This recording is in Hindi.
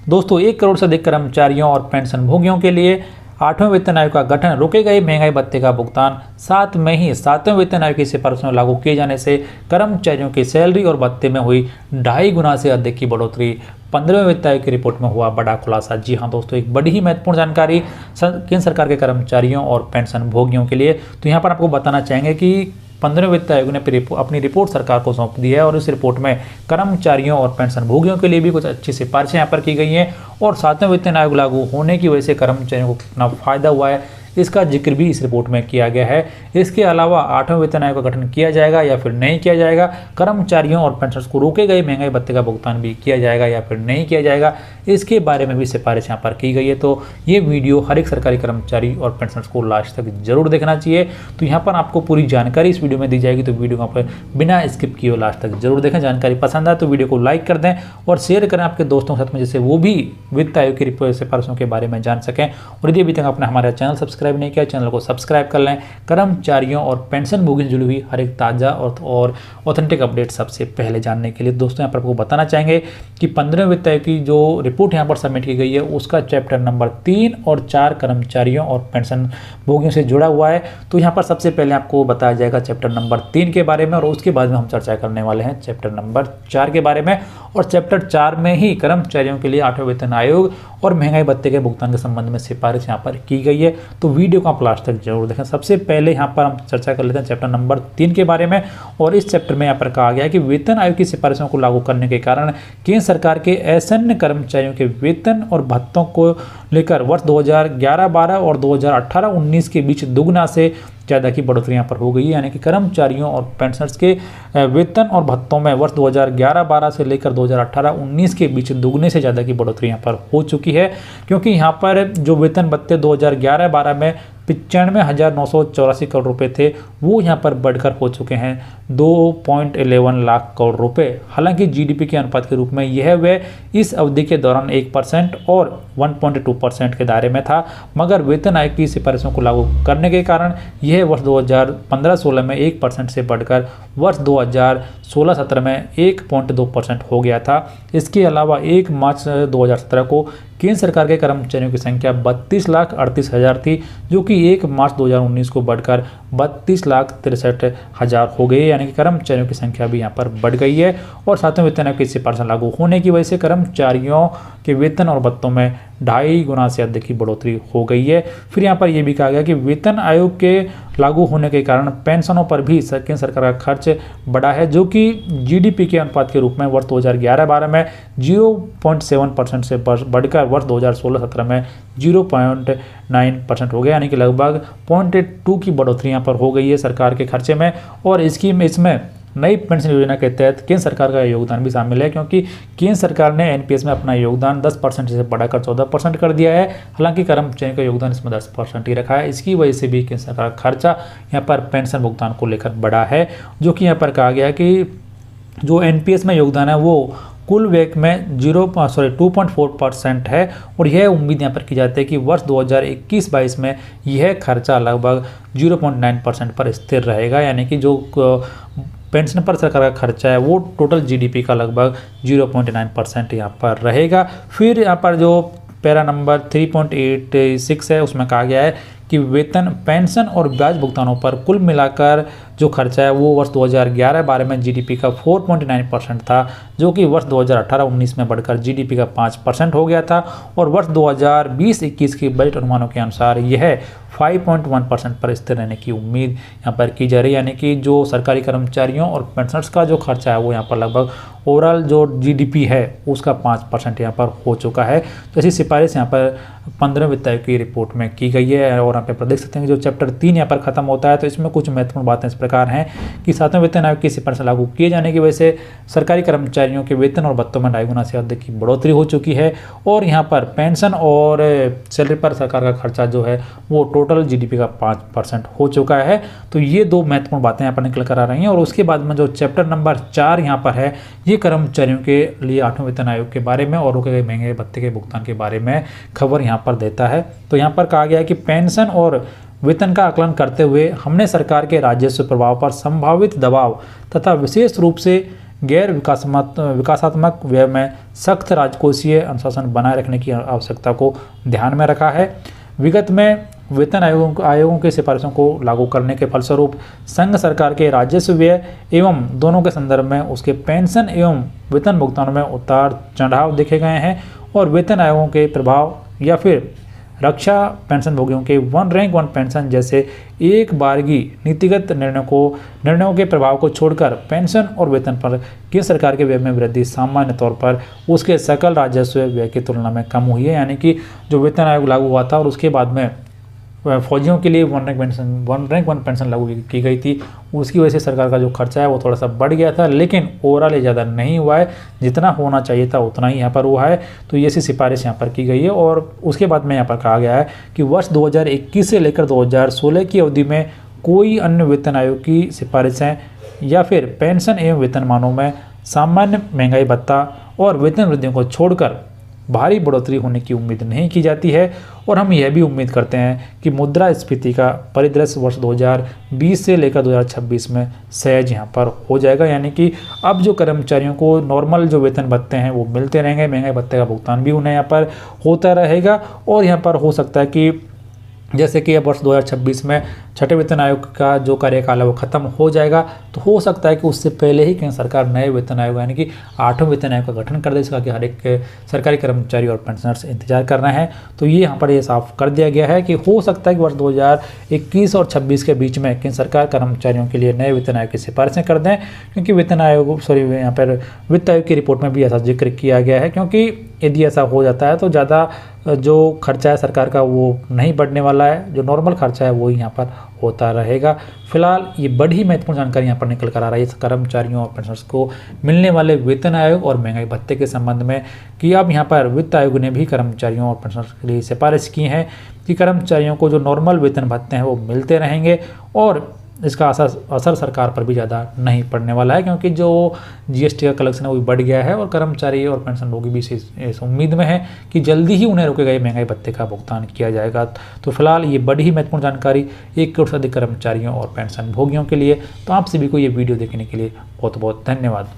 दोस्तों 1 करोड़ से अधिक कर्मचारियों और पेंशन भोगियों के लिए 8वें वेतन आयोग का गठन, रोके गए महंगाई भत्ते का भुगतान 7 में ही 7वें वेतन आयोग की सिफारिशों में लागू किए जाने से कर्मचारियों की सैलरी और भत्ते में हुई 2.5 गुना से अधिक की बढ़ोतरी। 15वें वित्त आयोग की रिपोर्ट में हुआ बड़ा खुलासा। जी हाँ दोस्तों, एक बड़ी ही महत्वपूर्ण जानकारी केंद्र सरकार के कर्मचारियों और पेंशन भोगियों के लिए। तो यहाँ पर आपको बताना चाहेंगे कि 15वें वित्त आयोग ने अपनी रिपोर्ट सरकार को सौंप दी है और इस रिपोर्ट में कर्मचारियों और पेंशन भोगियों के लिए भी कुछ अच्छी सिफारिशें यहाँ पर की गई हैं और 7वें वेतन आयोग लागू होने की वजह से कर्मचारियों को कितना फायदा हुआ है इसका जिक्र भी इस रिपोर्ट में किया गया है। इसके अलावा 8वें वेतन आयोग का गठन किया जाएगा या फिर नहीं किया जाएगा, कर्मचारियों और पेंशनर्स को रोके गए महंगाई भत्ते का भुगतान भी किया जाएगा या फिर नहीं किया जाएगा, इसके बारे में भी सिफारिश यहाँ पर की गई है। तो ये वीडियो हर एक सरकारी कर्मचारी और पेंशनर्स को लास्ट तक जरूर देखना चाहिए। तो यहाँ पर आपको पूरी जानकारी इस वीडियो में दी जाएगी, तो वीडियो को आप बिना स्किप किए लास्ट तक जरूर देखें। जानकारी पसंद आए तो वीडियो को लाइक कर दें और शेयर करें आपके दोस्तों के साथ में, जिससे वो भी वित्त आयोग की सिफारिशों के बारे में जान सकें। और यदि अभी तक आपने हमारा चैनल सब्सक्राइब नहीं किया, चैनल को सब्सक्राइब कर लें। कर्मचारियों और पेंशन भोगियों से जुड़ी हुई हर एक ताज़ा और ऑथेंटिक अपडेट सबसे पहले जानने के लिए दोस्तों यहाँ पर आपको बताना चाहेंगे कि 15वें वित्त आयोग की जो रिपोर्ट यहाँ पर सबमिट की गई है उसका चैप्टर नंबर 3 और 4 कर्मचारियों और पेंशन भोगियों से जुड़ा हुआ है। तो यहाँ पर सबसे पहले आपको बताया जाएगा चैप्टर नंबर 3 के बारे में और उसके बाद में हम चर्चा करने वाले हैं चैप्टर नंबर 4 के बारे में। और चैप्टर 4 में ही कर्मचारियों के लिए 8वें वेतन आयोग और महंगाई भत्ते के भुगतान के संबंध में सिफारिश यहाँ पर की गई है। तो वीडियो को आप लास्ट तक जरूर देखें। सबसे पहले यहाँ पर हम चर्चा कर लेते हैं चैप्टर नंबर 3 के बारे में। और इस चैप्टर में यहाँ पर कहा गया है कि वेतन आयोग की सिफारिशों को लागू करने के कारण केंद्र सरकार के असन्न कर्मचारियों के वेतन और भत्तों को लेकर वर्ष 2011-12 और 2018-19 के बीच दुगना से ज़्यादा की बढ़ोतरी यहाँ पर हो गई है। यानी कि कर्मचारियों और पेंशनर्स के वेतन और भत्तों में वर्ष 2011-12 से लेकर 2018-19 के बीच दुगने से ज़्यादा की बढ़ोतरी यहाँ पर हो चुकी है। क्योंकि यहाँ पर जो वेतन भत्ते 2011-12 में 95,984 करोड़ रुपए थे, वो यहाँ पर बढ़कर हो चुके हैं 2.11 लाख करोड़ रुपए। हालांकि जीडीपी के अनुपात के रूप में यह व्यय इस अवधि के दौरान 1% और 1.2% के दायरे में था, मगर वेतन आयोग की सिफारिशों को लागू करने के कारण यह वर्ष 2015-16 में 1% से बढ़कर वर्ष 2016-17 में 1.2% हो गया था। इसके अलावा 1 मार्च 2017 को केंद्र सरकार के कर्मचारियों की संख्या 32,38,000 थी, जो कि 1 मार्च 2019 को बढ़कर 32,63,000 हो गई। यानी कि कर्मचारियों की संख्या भी यहाँ पर बढ़ गई है। और 7वें वेतन आयोग की सिफारिशें लागू होने की वजह से कर्मचारियों के वेतन और भत्तों में 2.5 गुना से अधिक की बढ़ोतरी हो गई है। फिर यहाँ पर यह भी कहा गया कि वेतन आयोग के लागू होने के कारण पेंशनों पर भी केंद्र सरकार का खर्च बढ़ा है, जो कि जीडीपी के अनुपात के रूप में वर्ष 2011-12 में 0.7% से बढ़कर वर्ष 2016-17 में 0.9% हो गया। यानी कि लगभग 0.2 की बढ़ोतरी यहाँ पर हो गई है सरकार के खर्चे में। और इसमें नई पेंशन योजना के तहत केंद्र सरकार का योगदान भी शामिल है, क्योंकि केंद्र सरकार ने एनपीएस में अपना योगदान 10% से बढ़ाकर 14% कर दिया है। हालांकि कर्मचारियों का योगदान इसमें 10% ही रखा है। इसकी वजह से भी केंद्र सरकार का खर्चा यहाँ पर पेंशन भुगतान को लेकर बढ़ा है, जो कि यहाँ पर कहा गया कि जो एनपीएस में योगदान है वो कुल व्यय में 2.4% है। और यह उम्मीद यहाँ पर की जाती है कि वर्ष 2021-22 में यह खर्चा लगभग 0.9% पर स्थिर रहेगा। यानी कि जो पेंशन पर सरकार का खर्चा है वो टोटल जीडीपी का लगभग 0.9% यहाँ पर रहेगा। फिर यहाँ पर जो पैरा नंबर 3.86 है उसमें कहा गया है कि वेतन, पेंशन और ब्याज भुगतानों पर कुल मिलाकर जो खर्चा है वो वर्ष 2011-12 में जीडीपी का 4.9% था, जो कि वर्ष 2018-19 में बढ़कर जीडीपी का 5% हो गया था। और वर्ष 2020-21 के बजट अनुमानों के अनुसार यह 5.1% पर स्थिर रहने की उम्मीद यहाँ पर की जा रही है। यानी कि जो सरकारी कर्मचारियों और पेंशनर्स का जो खर्चा है वो यहाँ पर लगभग ओवरऑल जो जीडीपी है उसका 5% यहाँ पर हो चुका है। तो ऐसी सिफारिश यहाँ पर 15वें वित्त आयोग की रिपोर्ट में की गई है। और यहाँ पर देख सकते हैं कि जो चैप्टर 3 यहाँ पर खत्म होता है, तो इसमें कुछ महत्वपूर्ण बातें इस प्रकार हैं कि 7वें वेतन आयोग की सिफारिशें लागू किए जाने की वजह से सरकारी कर्मचारियों के वेतन और भत्तों में 2.5 गुना से अधिक की बढ़ोतरी हो चुकी है। और यहाँ पर पेंशन और सैलरी पर सरकार का खर्चा जो है वो टोटल जीडीपी का 5% हो चुका है। तो ये 2 महत्वपूर्ण बातें यहाँ पर निकल कर आ रही हैं। और उसके बाद में जो चैप्टर नंबर 4 यहाँ पर है, ये कर्मचारियों के लिए 8वें वेतन आयोग के बारे में और रोके गए महंगे भत्ते के भुगतान के बारे में खबर यहाँ पर देता है। तो यहाँ पर कहा गया है कि पेंशन और वेतन का आकलन करते हुए हमने सरकार के राजस्व प्रभाव पर संभावित दबाव तथा विशेष रूप से गैर विकासात्मक व्यय में सख्त राजकोषीय अनुशासन बनाए रखने की आवश्यकता को ध्यान में रखा है। विगत में वेतन आयोगों की सिफारिशों को लागू करने के फलस्वरूप संघ सरकार के राजस्व व्यय एवं दोनों के संदर्भ में उसके पेंशन एवं वेतन भुगतानों में उतार चढ़ाव देखे गए हैं और वेतन आयोगों के प्रभाव या फिर रक्षा पेंशन भोगियों के वन रैंक वन पेंशन जैसे एक बारगी नीतिगत निर्णयों के प्रभाव को छोड़कर पेंशन और वेतन पर केंद्र सरकार के व्यय में वृद्धि सामान्य तौर पर उसके सकल राजस्व व्यय की तुलना में कम हुई है। यानी कि जो वेतन आयोग लागू हुआ था और उसके बाद में फौजियों के लिए वन रैंक वन पेंशन लागू की गई थी, उसकी वजह से सरकार का जो खर्चा है वो थोड़ा सा बढ़ गया था, लेकिन ओवरऑल ये ज़्यादा नहीं हुआ है, जितना होना चाहिए था उतना ही यहाँ पर हुआ है। तो ये सी सिफारिश यहाँ पर की गई है। और उसके बाद में यहाँ पर कहा गया है कि वर्ष 2021 से लेकर 2016 की अवधि में कोई अन्य वेतन आयोग की सिफारिशें या फिर पेंशन एवं वेतनमानों में सामान्य महंगाई भत्ता और वेतन वृद्धियों को छोड़कर भारी बढ़ोतरी होने की उम्मीद नहीं की जाती है। और हम यह भी उम्मीद करते हैं कि मुद्रास्फीति का परिदृश्य वर्ष 2020 से लेकर 2026 में सहज यहाँ पर हो जाएगा। यानी कि अब जो कर्मचारियों को नॉर्मल जो वेतन भत्ते हैं वो मिलते रहेंगे, महंगाई भत्ते का भुगतान भी उन्हें यहाँ पर होता रहेगा। और यहाँ पर हो सकता है कि जैसे कि अब वर्ष 2026 में छठे वेतन आयोग का जो कार्यकाल है वो खत्म हो जाएगा, तो हो सकता है कि उससे पहले ही केंद्र सरकार नए वेतन आयोग यानी कि 8वें वेतन आयोग का गठन कर दे, इसका कि हर एक सरकारी कर्मचारी और पेंशनर्स इंतजार कर रहे हैं। तो ये यहाँ पर ये साफ कर दिया गया है कि हो सकता है कि वर्ष 2021 और 26 के बीच में केंद्र सरकार कर्मचारियों के लिए नए वेतन आयोग की सिफारिशें कर दें, क्योंकि यहाँ पर वित्त आयोग की रिपोर्ट में भी ऐसा जिक्र किया गया है। क्योंकि यदि ऐसा हो जाता है तो ज़्यादा जो खर्चा है सरकार का वो नहीं बढ़ने वाला है, जो नॉर्मल खर्चा है वो यहाँ पर होता रहेगा। फिलहाल ये बड़ी महत्वपूर्ण जानकारी यहाँ पर निकल कर आ रही है कर्मचारियों और पेंशनर्स को मिलने वाले वेतन आयोग और महंगाई भत्ते के संबंध में, कि अब यहाँ पर वित्त आयोग ने भी कर्मचारियों और पेंशनर्स के लिए सिफारिश की है कि कर्मचारियों को जो नॉर्मल वेतन भत्ते हैं वो मिलते रहेंगे और इसका असर सरकार पर भी ज़्यादा नहीं पड़ने वाला है, क्योंकि जो जीएसटी का कलेक्शन है वो भी बढ़ गया है और कर्मचारी और पेंशनभोगी भी इस उम्मीद में है कि जल्दी ही उन्हें रोके गए महंगाई भत्ते का भुगतान किया जाएगा। तो फिलहाल ये बड़ी ही महत्वपूर्ण जानकारी 1 करोड़ से अधिक कर्मचारियों और पेंशनभोगियों के लिए। तो आप सभी को ये वीडियो देखने के लिए बहुत बहुत धन्यवाद।